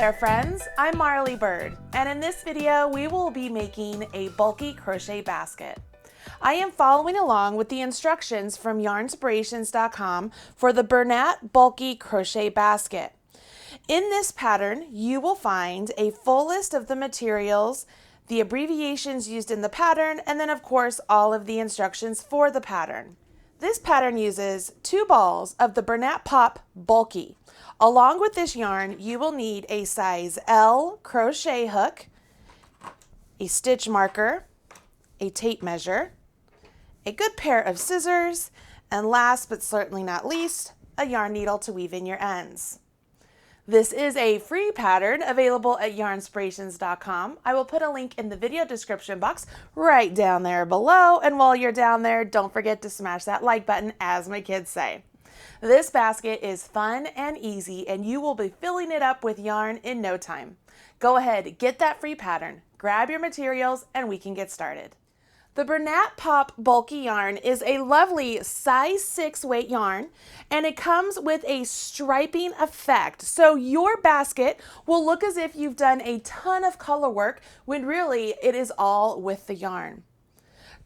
there friends, I'm Marley Bird, and in this video we will be making a bulky crochet basket. I am following along with the instructions from yarnspirations.com for the Bernat bulky crochet basket. In this pattern you will find a full list of the materials, the abbreviations used in the pattern, and then of course all of the instructions for the pattern. This pattern uses 2 balls of the Bernat Pop Bulky. Along with this yarn, you will need a size L crochet hook, a stitch marker, a tape measure, a good pair of scissors, and last but certainly not least, a yarn needle to weave in your ends. This is a free pattern available at yarnspirations.com. I will put a link in the video description box right down there below, and while you're down there, don't forget to smash that like button, as my kids say. This basket is fun and easy, and you will be filling it up with yarn in no time. Go ahead, get that free pattern, grab your materials, and we can get started. The Bernat Pop Bulky yarn is a lovely size 6 weight yarn, and it comes with a striping effect. So your basket will look as if you've done a ton of color work when really it is all with the yarn.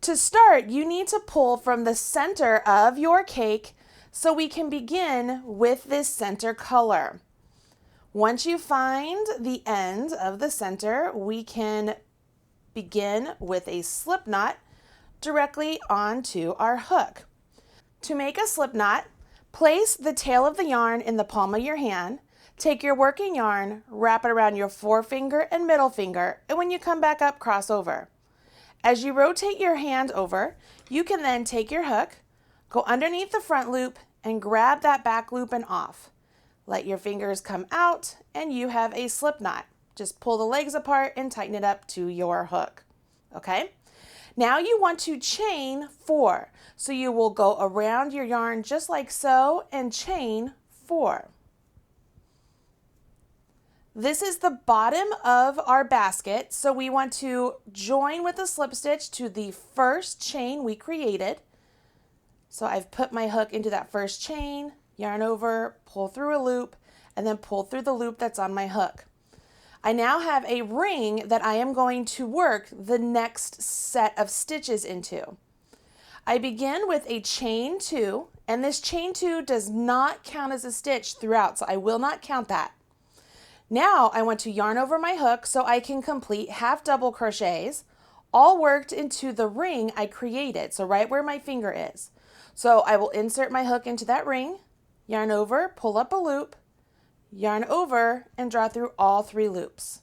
To start, you need to pull from the center of your cake so we can begin with this center color. Once you find the end of the center, we can begin with a slip knot directly onto our hook. To make a slip knot, place the tail of the yarn in the palm of your hand, take your working yarn, wrap it around your forefinger and middle finger, and when you come back up, cross over. As you rotate your hand over, you can then take your hook, go underneath the front loop and grab that back loop and off. Let your fingers come out and you have a slip knot. Just pull the legs apart and tighten it up to your hook. Okay? Now you want to chain 4. So you will go around your yarn just like so and chain 4. This is the bottom of our basket, so we want to join with a slip stitch to the first chain we created. So I've put my hook into that first chain, yarn over, pull through a loop, and then pull through the loop that's on my hook. I now have a ring that I am going to work the next set of stitches into. I begin with a chain 2, and this chain 2 does not count as a stitch throughout, so I will not count that. Now I want to yarn over my hook so I can complete half double crochets, all worked into the ring I created, so right where my finger is. So I will insert my hook into that ring, yarn over, pull up a loop, yarn over, and draw through all 3 loops.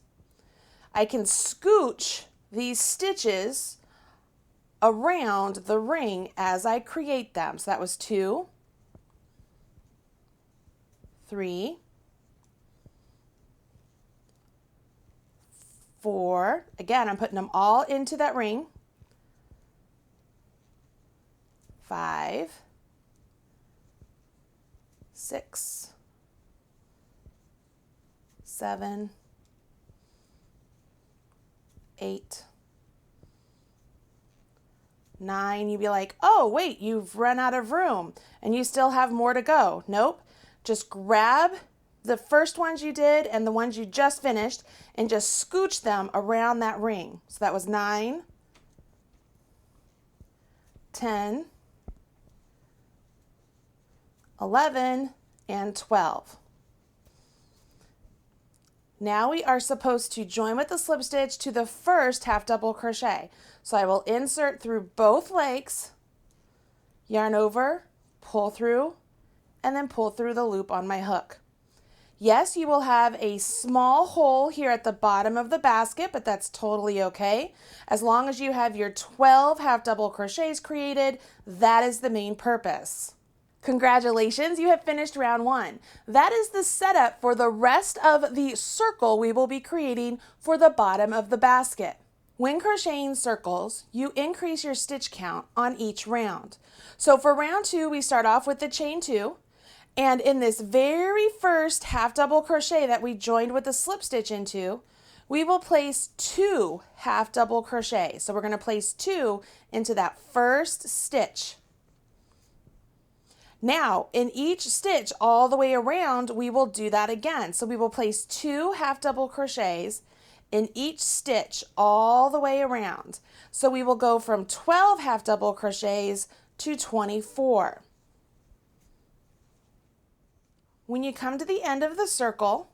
I can scooch these stitches around the ring as I create them. So that was 2, 3, 4. Again, I'm putting them all into that ring. 5, 6, 7, 8, 9. You'd be like, oh wait, you've run out of room and you still have more to go. Nope, just grab the first ones you did and the ones you just finished and just scooch them around that ring. So that was 9, 10, 11, and 12. Now we are supposed to join with the slip stitch to the first half double crochet. So I will insert through both legs, yarn over, pull through, and then pull through the loop on my hook. Yes, you will have a small hole here at the bottom of the basket, but that's totally okay. As long as you have your 12 half double crochets created, that is the main purpose. Congratulations, you have finished round 1. That is the setup for the rest of the circle we will be creating for the bottom of the basket. When crocheting circles, you increase your stitch count on each round. So for round 2, we start off with the chain 2, and in this very first half double crochet that we joined with the slip stitch into, we will place 2 half double crochet. So we're going to place 2 into that first stitch. Now, in each stitch all the way around, we will do that again. So we will place 2 half double crochets in each stitch all the way around. So we will go from 12 half double crochets to 24. When you come to the end of the circle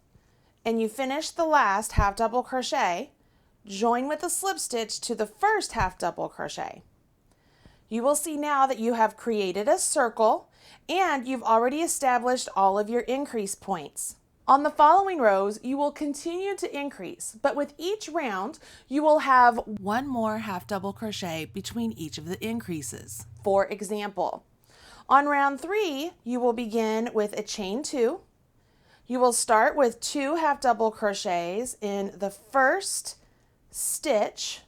and you finish the last half double crochet, join with a slip stitch to the first half double crochet. You will see now that you have created a circle and you've already established all of your increase points. On the following rows, you will continue to increase, but with each round, you will have 1 more half double crochet between each of the increases. For example, on round 3, you will begin with a chain 2. You will start with 2 half double crochets in the first stitch,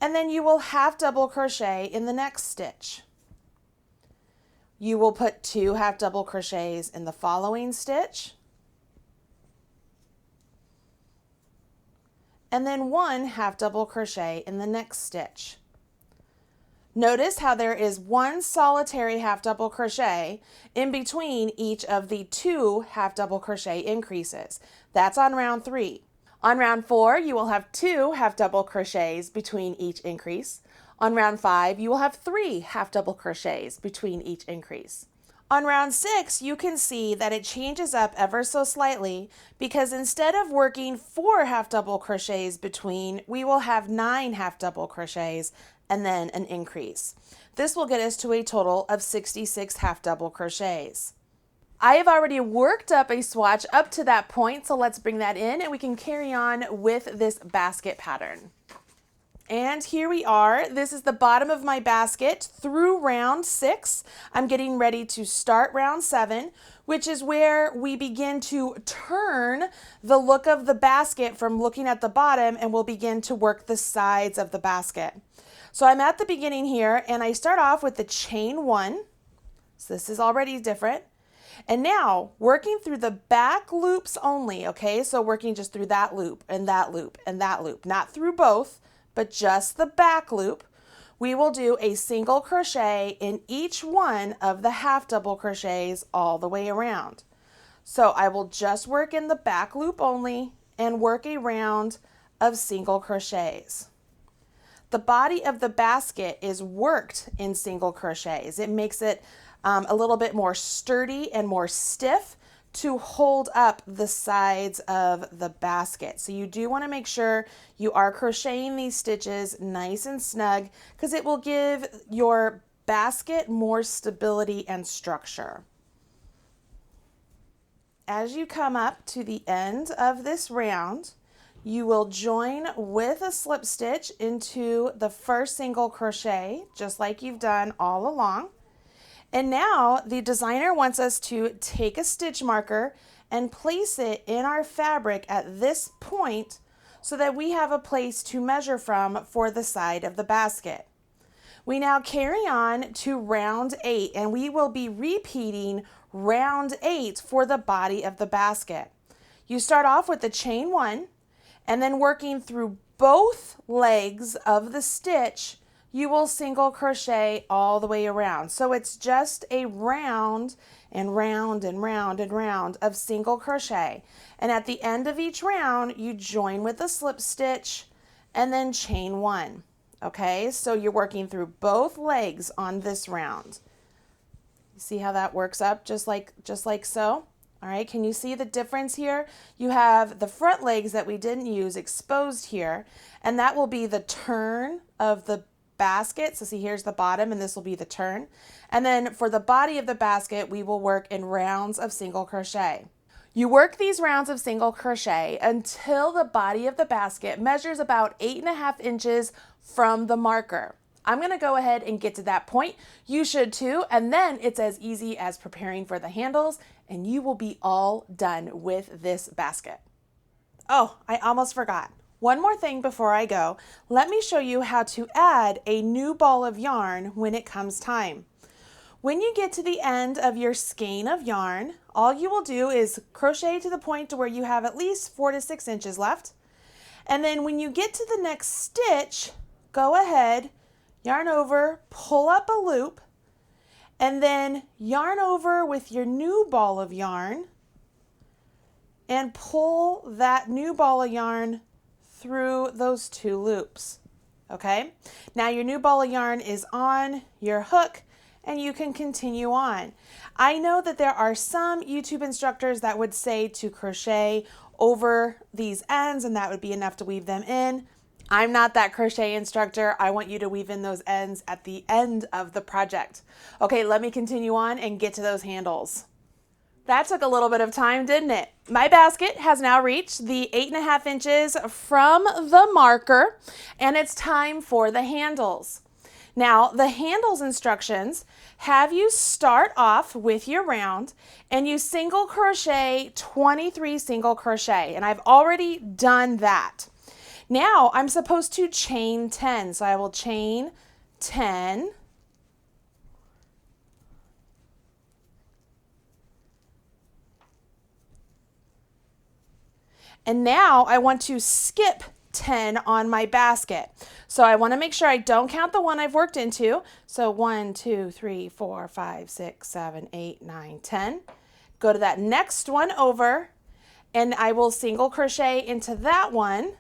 and then you will half double crochet in the next stitch. You will put 2 half double crochets in the following stitch, and then 1 half double crochet in the next stitch. Notice how there is 1 solitary half double crochet in between each of the 2 half double crochet increases. That's on round 3. On round 4, you will have 2 half double crochets between each increase. On round 5, you will have 3 half double crochets between each increase. On round 6, you can see that it changes up ever so slightly because instead of working 4 half double crochets between, we will have 9 half double crochets and then an increase. This will get us to a total of 66 half double crochets. I have already worked up a swatch up to that point, so let's bring that in and we can carry on with this basket pattern. And here we are. This is the bottom of my basket through round 6. I'm getting ready to start round 7, which is where we begin to turn the look of the basket from looking at the bottom, and we'll begin to work the sides of the basket. So I'm at the beginning here and I start off with the chain 1. So this is already different. And now working through the back loops only, okay? So working just through that loop and that loop and that loop, not through both, but just the back loop. We will do a single crochet in each one of the half double crochets all the way around. So I will just work in the back loop only and work a round of single crochets. The body of the basket is worked in single crochets. It makes it a little bit more sturdy and more stiff to hold up the sides of the basket. So you do want to make sure you are crocheting these stitches nice and snug because it will give your basket more stability and structure. As you come up to the end of this round, you will join with a slip stitch into the first single crochet, just like you've done all along. And now the designer wants us to take a stitch marker and place it in our fabric at this point so that we have a place to measure from for the side of the basket. We now carry on to round 8 and we will be repeating round 8 for the body of the basket. You start off with the chain 1 and then working through both legs of the stitch, you will single crochet all the way around. So it's just a round and round and round and round of single crochet. And at the end of each round, you join with a slip stitch and then chain 1. Okay, so you're working through both legs on this round. You see how that works up just like so? All right, can you see the difference here? You have the front legs that we didn't use exposed here, and that will be the turn of the basket. So see, here's the bottom and this will be the turn. And then for the body of the basket, we will work in rounds of single crochet. You work these rounds of single crochet until the body of the basket measures about 8.5 inches from the marker. I'm going to go ahead and get to that point. You should too. And then it's as easy as preparing for the handles and you will be all done with this basket. Oh, I almost forgot. One more thing before I go, let me show you how to add a new ball of yarn when it comes time. When you get to the end of your skein of yarn, all you will do is crochet to the point to where you have at least 4 to 6 inches left. And then when you get to the next stitch, go ahead, yarn over, pull up a loop, and then yarn over with your new ball of yarn and pull that new ball of yarn through those 2 loops. Okay, now your new ball of yarn is on your hook and you can continue on. I know that there are some YouTube instructors that would say to crochet over these ends and that would be enough to weave them in. I'm not that crochet instructor. I want you to weave in those ends at the end of the project. Okay, let me continue on and get to those handles. That took a little bit of time, didn't it? My basket has now reached the 8.5 inches from the marker, and it's time for the handles. Now, the handles instructions have you start off with your round and you single crochet 23 single crochet, and I've already done that. Now, I'm supposed to chain 10, so I will chain 10. And now I want to skip 10 on my basket. So I want to make sure I don't count the one I've worked into. So 1, 2, 3, 4, 5, 6, 7, 8, 9, 10. Go to that next one over and I will single crochet into that one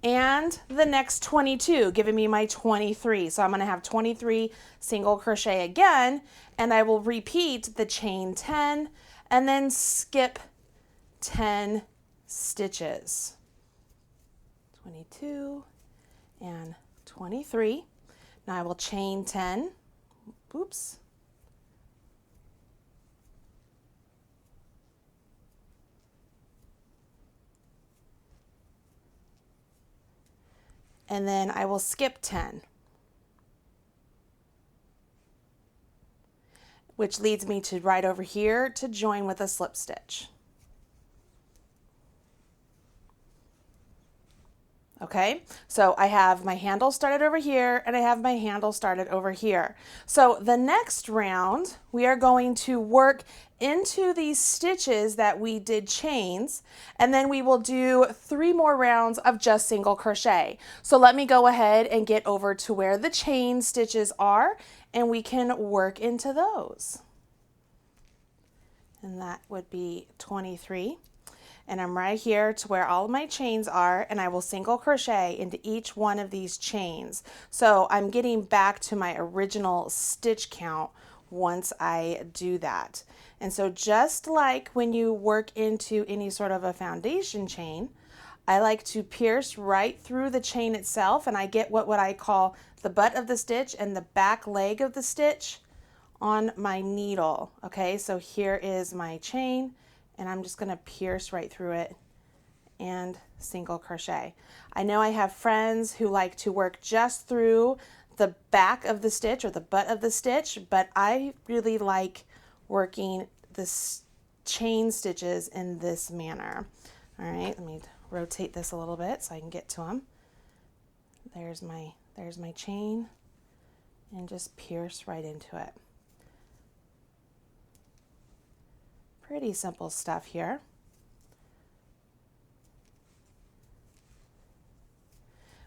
and the next 22, giving me my 23. So I'm going to have 23 single crochet again, and I will repeat the chain 10 and then skip 10 stitches. 22 and 23. Now I will chain 10. Oops. And then I will skip 10. Which leads me to right over here to join with a slip stitch. Okay, so I have my handle started over here and I have my handle started over here. So the next round, we are going to work into these stitches that we did chains, and then we will do 3 more rounds of just single crochet. So let me go ahead and get over to where the chain stitches are and we can work into those. And that would be 23. And I'm right here to where all of my chains are, and I will single crochet into each one of these chains. So I'm getting back to my original stitch count once I do that. And so just like when you work into any sort of a foundation chain, I like to pierce right through the chain itself, and I get what I call the butt of the stitch and the back leg of the stitch on my needle. Okay, so here is my chain, and I'm just going to pierce right through it and single crochet. I know I have friends who like to work just through the back of the stitch or the butt of the stitch, but I really like working the chain stitches in this manner. All right, let me rotate this a little bit so I can get to them. There's my chain, and just pierce right into it. Pretty simple stuff here.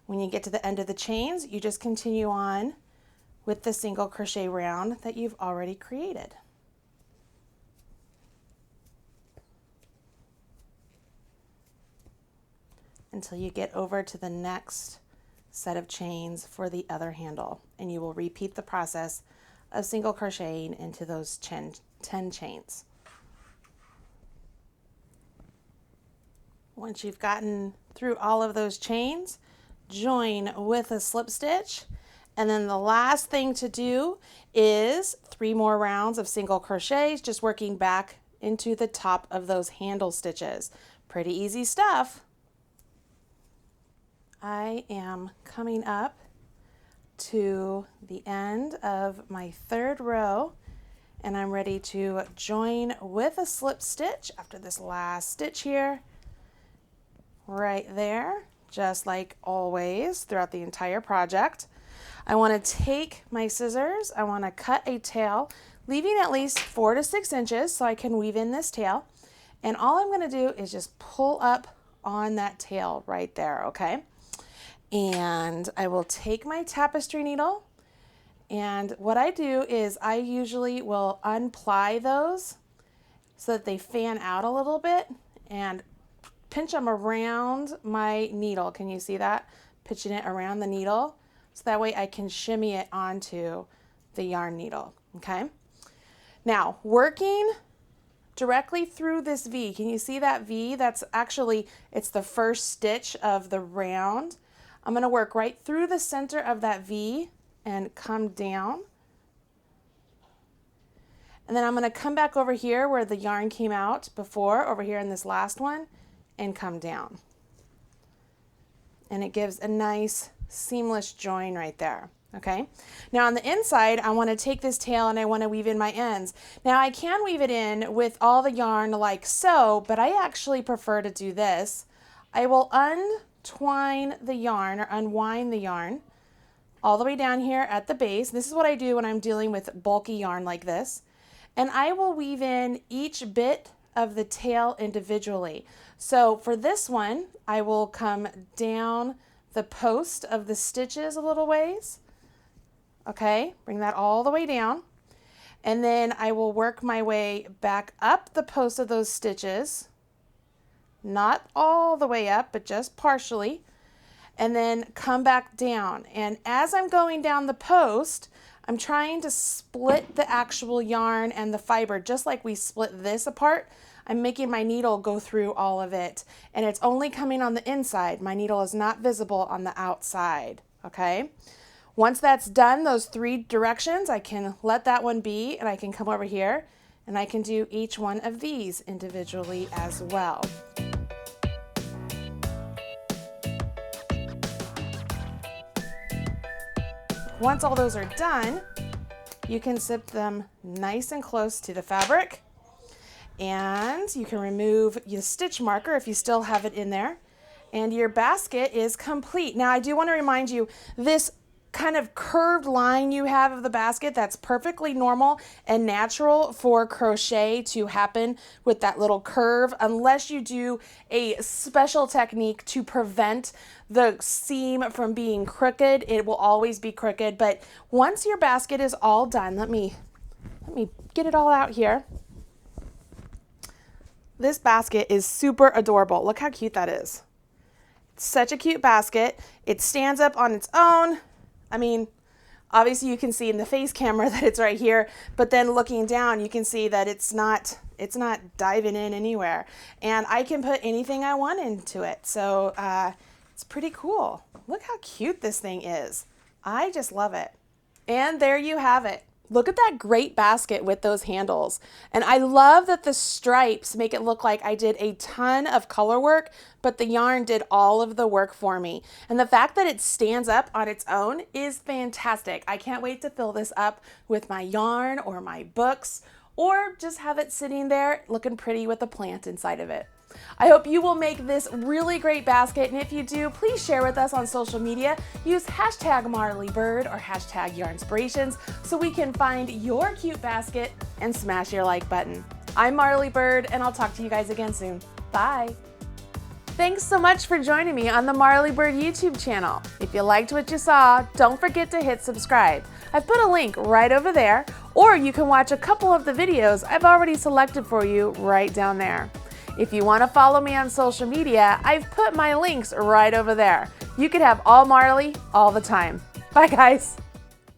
When you get to the end of the chains, you just continue on with the single crochet round that you've already created. Until you get over to the next set of chains for the other handle, and you will repeat the process of single crocheting into those 10 chains. Once you've gotten through all of those chains, join with a slip stitch, and then the last thing to do is 3 more rounds of single crochets, just working back into the top of those handle stitches. Pretty easy stuff. I am coming up to the end of my 3rd row, and I'm ready to join with a slip stitch after this last stitch here. Right there, just like always throughout the entire project. I want to take my scissors, I want to cut a tail, leaving at least 4 to 6 inches so I can weave in this tail. And all I'm going to do is just pull up on that tail right there, okay? And I will take my tapestry needle And what I do is I usually will unply those so that they fan out a little bit and pinch them around my needle. Can you see that? Pitching it around the needle so that way I can shimmy it onto the yarn needle, okay? Now, working directly through this V, can you see that V? That's actually, it's the first stitch of the round. I'm gonna work right through the center of that V and come down. And then I'm gonna come back over here where the yarn came out before, over here in this last one, and come down. And it gives a nice seamless join right there. Okay, now on the inside, I want to take this tail and I want to weave in my ends. Now I can weave it in with all the yarn like so, but I actually prefer to do this. I will untwine the yarn or unwind the yarn all the way down here at the base. This is what I do when I'm dealing with bulky yarn like this. And I will weave in each bit of the tail individually. So for this one, I will come down the post of the stitches a little ways. Okay, bring that all the way down. And then I will work my way back up the post of those stitches. Not all the way up, but just partially. And then come back down. And as I'm going down the post, I'm trying to split the actual yarn and the fiber, just like we split this apart. I'm making my needle go through all of it. And it's only coming on the inside. My needle is not visible on the outside, okay? Once that's done, those 3 directions, I can let that one be and I can come over here and I can do each one of these individually as well. Once all those are done, you can zip them nice and close to the fabric and you can remove your stitch marker if you still have it in there and your basket is complete. Now I do want to remind you, this kind of curved line you have of the basket, that's perfectly normal and natural for crochet to happen with that little curve, unless you do a special technique to prevent the seam from being crooked. It will always be crooked, but once your basket is all done, let me get it all out here. This basket is super adorable. Look how cute that is. It's such a cute basket. It stands up on its own. I mean, obviously you can see in the face camera that it's right here, but then looking down, you can see that it's not diving in anywhere. And I can put anything I want into it. So it's pretty cool. Look how cute this thing is. I just love it. And there you have it. Look at that great basket with those handles. And I love that the stripes make it look like I did a ton of color work, but the yarn did all of the work for me. And the fact that it stands up on its own is fantastic. I can't wait to fill this up with my yarn or my books, or just have it sitting there looking pretty with a plant inside of it. I hope you will make this really great basket, and if you do, please share with us on social media. Use hashtag MarleyBird or hashtag YarnSpirations so we can find your cute basket and smash your like button. I'm Marley Bird, and I'll talk to you guys again soon. Bye. Thanks so much for joining me on the Marley Bird YouTube channel. If you liked what you saw, don't forget to hit subscribe. I've put a link right over there, or you can watch a couple of the videos I've already selected for you right down there. If you want to follow me on social media, I've put my links right over there. You could have all Marley all the time. Bye guys.